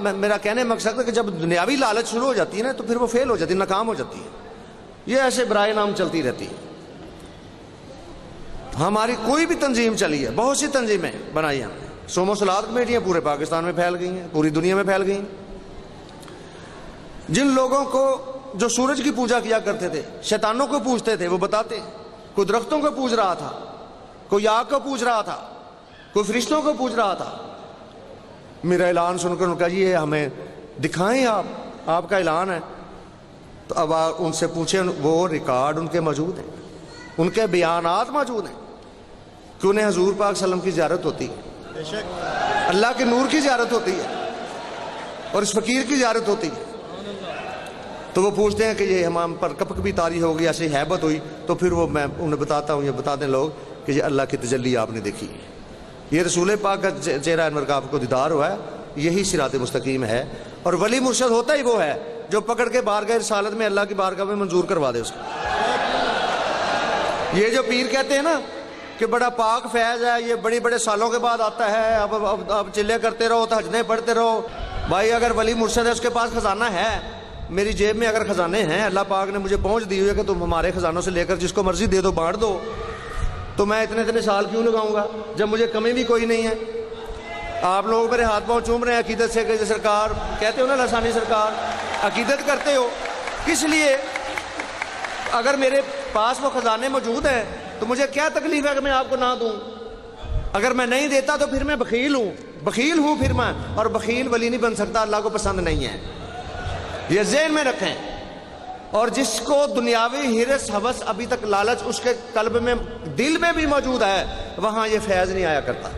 میرا کہنے مقصد ہے کہ جب دنیاوی لالچ شروع ہو جاتی ہے نا تو پھر وہ فیل ہو جاتی ہے, ناکام ہو جاتی ہے. یہ ایسے برائے نام چلتی رہتی ہے. ہماری کوئی بھی تنظیم چلی ہے, بہت سی تنظیمیں بنائی ہم نے, سومو سلاد کمیٹیاں پورے پاکستان میں پھیل گئی ہیں, پوری دنیا میں پھیل گئی ہیں. جن لوگوں کو جو سورج کی پوجا کیا کرتے تھے, شیطانوں کو پوجتے تھے, وہ بتاتے ہیں کوئی درختوں کو پوج رہا تھا, کوئی آگ کو پوج رہا تھا, کوئی فرشتوں کو پوج رہا تھا. میرا اعلان سن کر ان کا یہ ہمیں دکھائیں, آپ کا اعلان ہے. تو اب ان سے پوچھیں, وہ ریکارڈ ان کے موجود ہیں, ان کے بیانات موجود ہیں کہ انہیں حضور پاک صلی اللہ علیہ وسلم کی زیارت ہوتی ہے, اللہ کے نور کی زیارت ہوتی ہے, اور اس فقیر کی زیارت ہوتی ہے. تو وہ پوچھتے ہیں کہ یہ ہم پر کب کبھی طاری ہو گئی, ایسی ہیبت ہوئی. تو پھر وہ میں انہیں بتاتا ہوں, یہ بتاتے ہیں لوگ کہ یہ اللہ کی تجلی آپ نے دیکھی, یہ رسول پاک کا چہرہ انور کا آپ کو دیدار ہوا ہے, یہی صراط مستقیم ہے. اور ولی مرشد ہوتا ہی وہ ہے جو پکڑ کے بارگاہ رسالت میں اللہ کی بارگاہ میں منظور کروا دے اس کو. یہ جو پیر کہتے ہیں نا کہ بڑا پاک فیض ہے, یہ بڑے سالوں کے بعد آتا ہے, اب چلے کرتے رہو, تہجدیں پڑھتے رہو. بھائی اگر ولی مرشد ہے, اس کے پاس خزانہ ہے, میری جیب میں اگر خزانے ہیں, اللہ پاک نے مجھے پہنچ دی ہوئی ہے کہ تم ہمارے خزانوں سے لے کر جس کو مرضی دے دو, بانٹ دو, تو میں اتنے سال کیوں لگاؤں گا جب مجھے کمی بھی کوئی نہیں ہے. آپ لوگ میرے ہاتھ پاؤں چوم رہے ہیں عقیدت سے کہ سرکار کہتے ہو نا, لسانی سرکار, عقیدت کرتے ہو. کس لیے؟ اگر میرے پاس وہ خزانے موجود ہیں تو مجھے کیا تکلیف ہے کہ میں آپ کو نہ دوں. اگر میں نہیں دیتا تو پھر میں بخیل ہوں پھر میں, اور بخیل ولی نہیں بن سکتا, اللہ کو پسند نہیں ہے. یہ ذہن میں رکھیں. اور جس کو دنیاوی ہرس ہوس ابھی تک لالچ اس کے قلب میں دل میں بھی موجود ہے, وہاں یہ فیض نہیں آیا کرتا.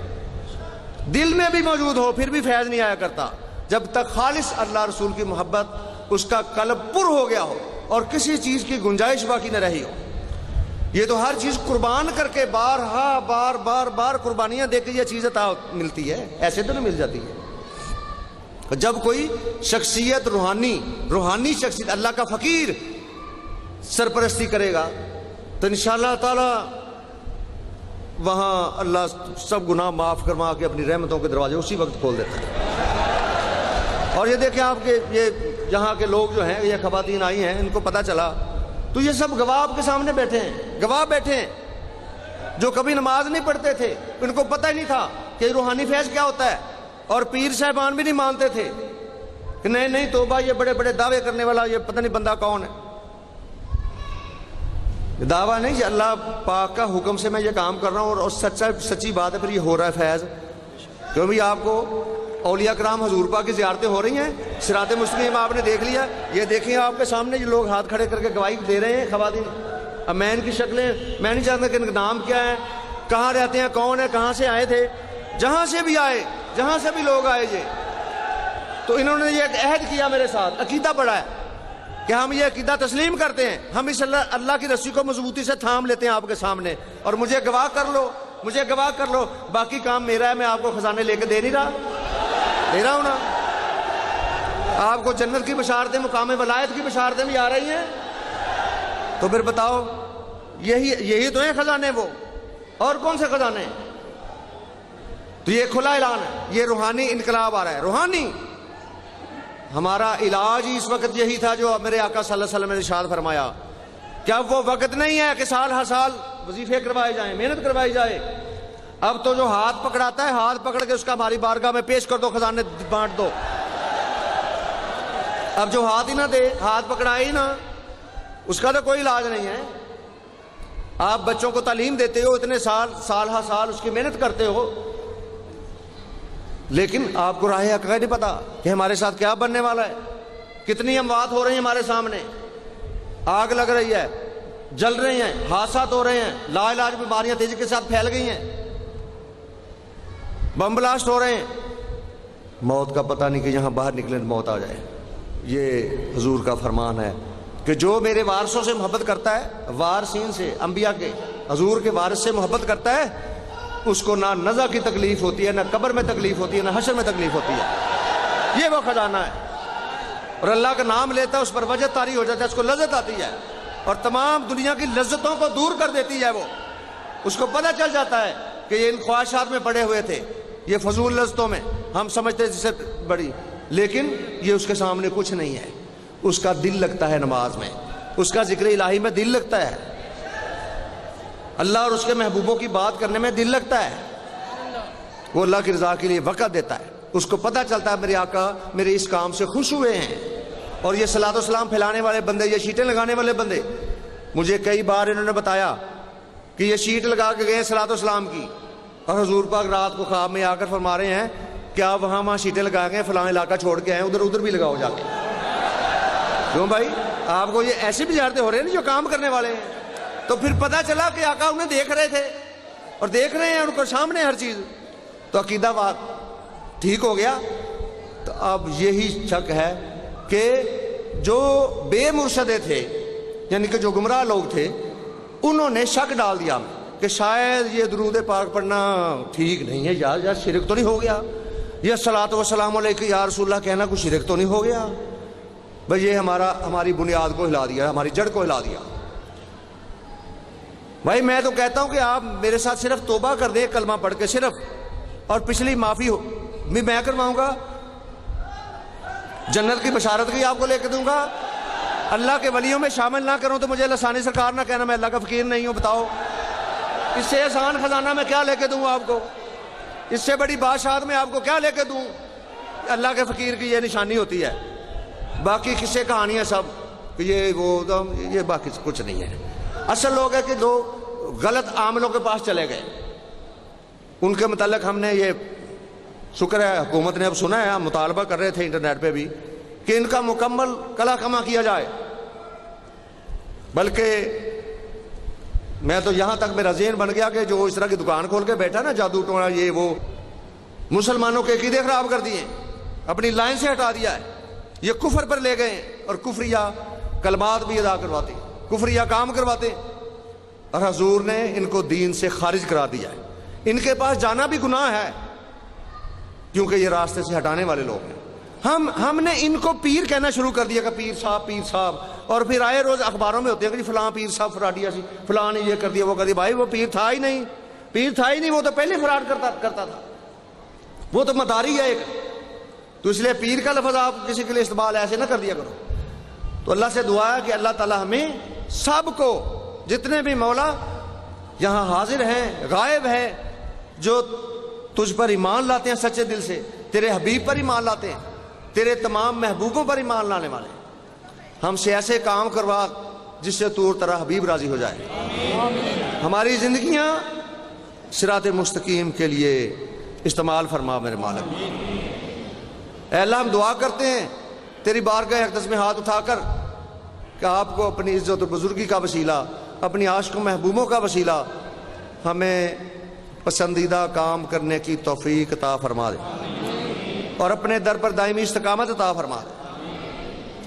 دل میں بھی موجود ہو پھر بھی فیض نہیں آیا کرتا جب تک خالص اللہ رسول کی محبت اس کا قلب پر ہو گیا ہو اور کسی چیز کی گنجائش باقی نہ رہی ہو. یہ تو ہر چیز قربان کر کے بار قربانیاں دے کے یہ چیز عطا ملتی ہے, ایسے تو نہیں مل جاتی ہے. جب کوئی شخصیت روحانی شخصیت اللہ کا فقیر سرپرستی کرے گا تو انشاءاللہ تعالی وہاں اللہ سب گناہ معاف کروا کے اپنی رحمتوں کے دروازے اسی وقت کھول دیتا ہے. اور یہ دیکھیں آپ کے یہ یہاں کے لوگ جو ہیں, یہ خواتین آئی ہیں, ان کو پتہ چلا تو یہ سب گواہ آپ کے سامنے بیٹھے ہیں, جو کبھی نماز نہیں پڑھتے تھے, ان کو پتہ ہی نہیں تھا کہ روحانی فیض کیا ہوتا ہے. اور پیر صاحبان بھی نہیں مانتے تھے کہ نہیں توبہ, یہ بڑے دعوے کرنے والا یہ پتہ نہیں بندہ کون ہے. دعویٰ نہیں, یہ اللہ پاک کا حکم سے میں یہ کام کر رہا ہوں, اور سچی بات ہے. پھر یہ ہو رہا ہے فیض, کیوں بھی آپ کو اولیاء کرام حضور پاک کی زیارتیں ہو رہی ہیں. صراط مستقیم آپ نے دیکھ لیا, یہ دیکھیں آپ کے سامنے یہ لوگ ہاتھ کھڑے کر کے گواہی دے رہے ہیں خواتین. اب میں ان کی شکلیں میں نہیں جانتا کہ ان کا نام کیا ہے, کہاں رہتے ہیں, کون ہے, کہاں سے آئے تھے. جہاں سے بھی لوگ آئے جی, تو انہوں نے یہ عہد کیا میرے ساتھ, عقیدہ پڑا ہے کہ ہم یہ عقیدہ تسلیم کرتے ہیں, ہم اس اللہ کی رسی کو مضبوطی سے تھام لیتے ہیں آپ کے سامنے, اور مجھے گواہ کر لو, باقی کام میرا ہے. میں آپ کو خزانے لے کے دے رہا ہوں نا. آپ کو جنت کی بشارتیں, مقام ولایت کی بشارتیں بھی آ رہی ہیں. تو پھر بتاؤ, یہی تو ہیں خزانے, وہ اور کون سے خزانے؟ تو یہ کھلا اعلان ہے, یہ روحانی انقلاب آ رہا ہے. روحانی ہمارا علاج ہی اس وقت یہی تھا جو میرے آقا صلی اللہ علیہ وسلم نے ارشاد فرمایا. کیا وہ وقت نہیں ہے کہ سال ہر سال وظیفے کروائے جائیں, محنت کروائی جائے؟ اب تو جو ہاتھ پکڑاتا ہے, ہاتھ پکڑ کے اس کا ہماری بارگاہ میں پیش کر دو, خزانے بانٹ دو. اب جو ہاتھ ہی نہ دے, ہاتھ پکڑائے ہی نہ, اس کا تو کوئی علاج نہیں ہے. آپ بچوں کو تعلیم دیتے ہو, اتنے سال ہر سال اس کی محنت کرتے ہو, لیکن آپ کو راہ حق نہیں پتا کہ ہمارے ساتھ کیا بننے والا ہے. کتنی اموات ہو رہی ہیں ہمارے سامنے, آگ لگ رہی ہے, جل رہے ہیں, حادثات ہو رہے ہیں, لا علاج بیماریاں تیزی کے ساتھ پھیل گئی ہیں, بم بلاسٹ ہو رہے ہیں. موت کا پتہ نہیں کہ یہاں باہر نکلے تو موت آ جائے. یہ حضور کا فرمان ہے کہ جو میرے وارثوں سے محبت کرتا ہے, وارثین سے, انبیاء کے, حضور کے وارث سے محبت کرتا ہے, اس کو نہ نزع کی تکلیف ہوتی ہے, نہ قبر میں تکلیف ہوتی ہے, نہ حشر میں تکلیف ہوتی ہے. یہ وہ خزانہ ہے. اور اللہ کا نام لیتا ہے, اس پر وجہ طاری ہو جاتا ہے, اس کو لذت آتی ہے, اور تمام دنیا کی لذتوں کو دور کر دیتی ہے. وہ اس کو پتہ چل جاتا ہے کہ یہ ان خواہشات میں پڑے ہوئے تھے. یہ فضول لذتوں میں ہم سمجھتے ہیں جسے بڑی، لیکن یہ اس کے سامنے کچھ نہیں ہے. اس کا دل لگتا ہے نماز میں، اس کا ذکر الہی میں دل لگتا ہے، اللہ اور اس کے محبوبوں کی بات کرنے میں دل لگتا ہے. وہ اللہ کی رضا کے لیے وقت دیتا ہے. اس کو پتہ چلتا ہے میرے آقا میرے اس کام سے خوش ہوئے ہیں. اور یہ صلاۃ و سلام پھیلانے والے بندے، یہ شیٹیں لگانے والے بندے، مجھے کئی بار انہوں نے بتایا کہ یہ شیٹ لگا کے گئے صلاۃ و سلام کی، اور حضور پاک رات کو خواب میں آ کر فرما رہے ہیں کہ آپ وہاں شیٹیں لگا گئے، فلاں علاقہ چھوڑ کے آئے، ادھر بھی لگاؤ جا کے. کیوں بھائی؟ آپ کو یہ ایسی بجارتیں ہو رہے ہیں نا جو کام کرنے والے ہیں. تو پھر پتہ چلا کہ آقا انہیں دیکھ رہے تھے اور دیکھ رہے ہیں ان کو سامنے ہر چیز. تو عقیدہ بات ٹھیک ہو گیا. تو اب یہی شک ہے کہ جو بے مرشدے تھے، یعنی کہ جو گمراہ لوگ تھے، انہوں نے شک ڈال دیا کہ شاید یہ درود پاک پڑھنا ٹھیک نہیں ہے، یا شرک تو نہیں ہو گیا، یا صلاۃ و سلام علیک یا رسول اللہ کہنا کوئی شرک تو نہیں ہو گیا. بھائی یہ ہماری بنیاد کو ہلا دیا، ہماری جڑ کو ہلا دیا. بھائی میں تو کہتا ہوں کہ آپ میرے ساتھ صرف توبہ کر دیں کلمہ پڑھ کے صرف، اور پچھلی معافی ہو میں کرواؤں گا، جنت کی بشارت کی آپ کو لے کے دوں گا. اللہ کے ولیوں میں شامل نہ کروں تو مجھے لسانی سرکار نہ کہنا میں اللہ کا فقیر نہیں ہوں. بتاؤ اس سے آسان خزانہ میں کیا لے کے دوں آپ کو؟ اس سے بڑی بادشاہت میں آپ کو کیا لے کے دوں؟ اللہ کے فقیر کی یہ نشانی ہوتی ہے. باقی قصے کہانیاں سب کہ یہ باقی کچھ نہیں ہے. اصل لوگ ہے کہ دو غلط عاملوں کے پاس چلے گئے، ان کے متعلق ہم نے یہ شکر ہے حکومت نے اب سنا ہے، ہم مطالبہ کر رہے تھے انٹرنیٹ پہ بھی کہ ان کا مکمل کلا کما کیا جائے. بلکہ میں تو یہاں تک میرا ذہن بن گیا کہ جو اس طرح کی دکان کھول کے بیٹھا نا جادو ٹونا یہ وہ، مسلمانوں کے عقیدے خراب کر دیے، اپنی لائن سے ہٹا دیا ہے، یہ کفر پر لے گئے اور کفریہ کلمات بھی ادا کرواتے، کفریہ کام کرواتے، اور حضور نے ان کو دین سے خارج کرا دیا ہے. ان کے پاس جانا بھی گناہ ہے کیونکہ یہ راستے سے ہٹانے والے لوگ ہیں. ہم نے ان کو پیر کہنا شروع کر دیا کہ پیر صاحب، اور پھر آئے روز اخباروں میں ہوتے ہیں کہ جی فلاں پیر صاحب فراڈیا سی، فلاں نے یہ کر دیا وہ کر دیا. بھائی وہ پیر تھا ہی نہیں، وہ تو پہلے فراڈ کرتا تھا، وہ تو مداری ہے ایک. تو اس لیے پیر کا لفظ آپ کسی کے لیے استعمال ایسے نہ کر دیا کرو. تو اللہ سے دعا ہے کہ اللہ تعالی ہمیں سب کو، جتنے بھی مولا یہاں حاضر ہیں غائب ہیں، جو تجھ پر ایمان لاتے ہیں سچے دل سے، تیرے حبیب پر ایمان لاتے ہیں، تیرے تمام محبوبوں پر ایمان لانے والے، ہم سے ایسے کام کروا جس سے تو اور تیرا حبیب راضی ہو جائے. ہماری زندگیاں صراط مستقیم کے لیے استعمال فرما میرے مالک. اے اللہ ہم دعا کرتے ہیں تیری بارگاہ اقدس میں ہاتھ اٹھا کر کہ آپ کو اپنی عزت و بزرگی کا وسیلہ، اپنی عاشق و محبوبوں کا وسیلہ ہمیں پسندیدہ کام کرنے کی توفیق عطا فرما دے، اور اپنے در پر دائمی استقامت عطا فرما دے.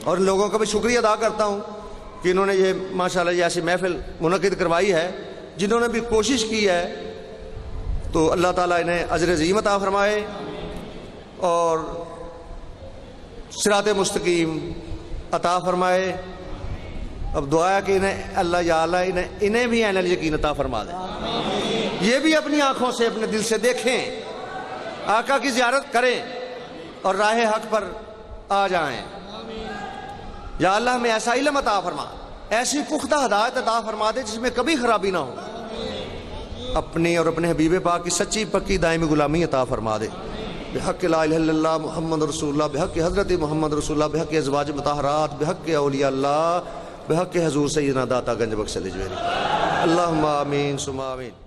اور لوگوں کا بھی شکریہ ادا کرتا ہوں کہ انہوں نے یہ ماشاءاللہ یہ ایسی محفل منعقد کروائی ہے، جنہوں نے بھی کوشش کی ہے، تو اللہ تعالیٰ انہیں اجر عظیم عطا فرمائے اور صراط مستقیم عطا فرمائے. اب دعا ہے کہ اللہ یا اللہ انہیں بھی عین الیقین عطا فرما دے، یہ بھی اپنی آنکھوں سے اپنے دل سے دیکھیں، آقا کی زیارت کریں اور راہ حق پر آ جائیں. یا اللہ ہمیں ایسا علم عطا فرما، ایسی پختہ ہدایت عطا فرما دے جس میں کبھی خرابی نہ ہو. اپنی اور اپنے حبیب پاک کی سچی پکی دائمی غلامی عطا فرما دے. بحق لا الہ الا اللہ محمد رسول اللہ، بحق حضرت محمد رسول اللہ، بحق ازواج مطہرات، بحق اولیاء اللہ، بحق حضور سیدنا داتا گنج بخش الجویری. اللہم آمین ثم آمین.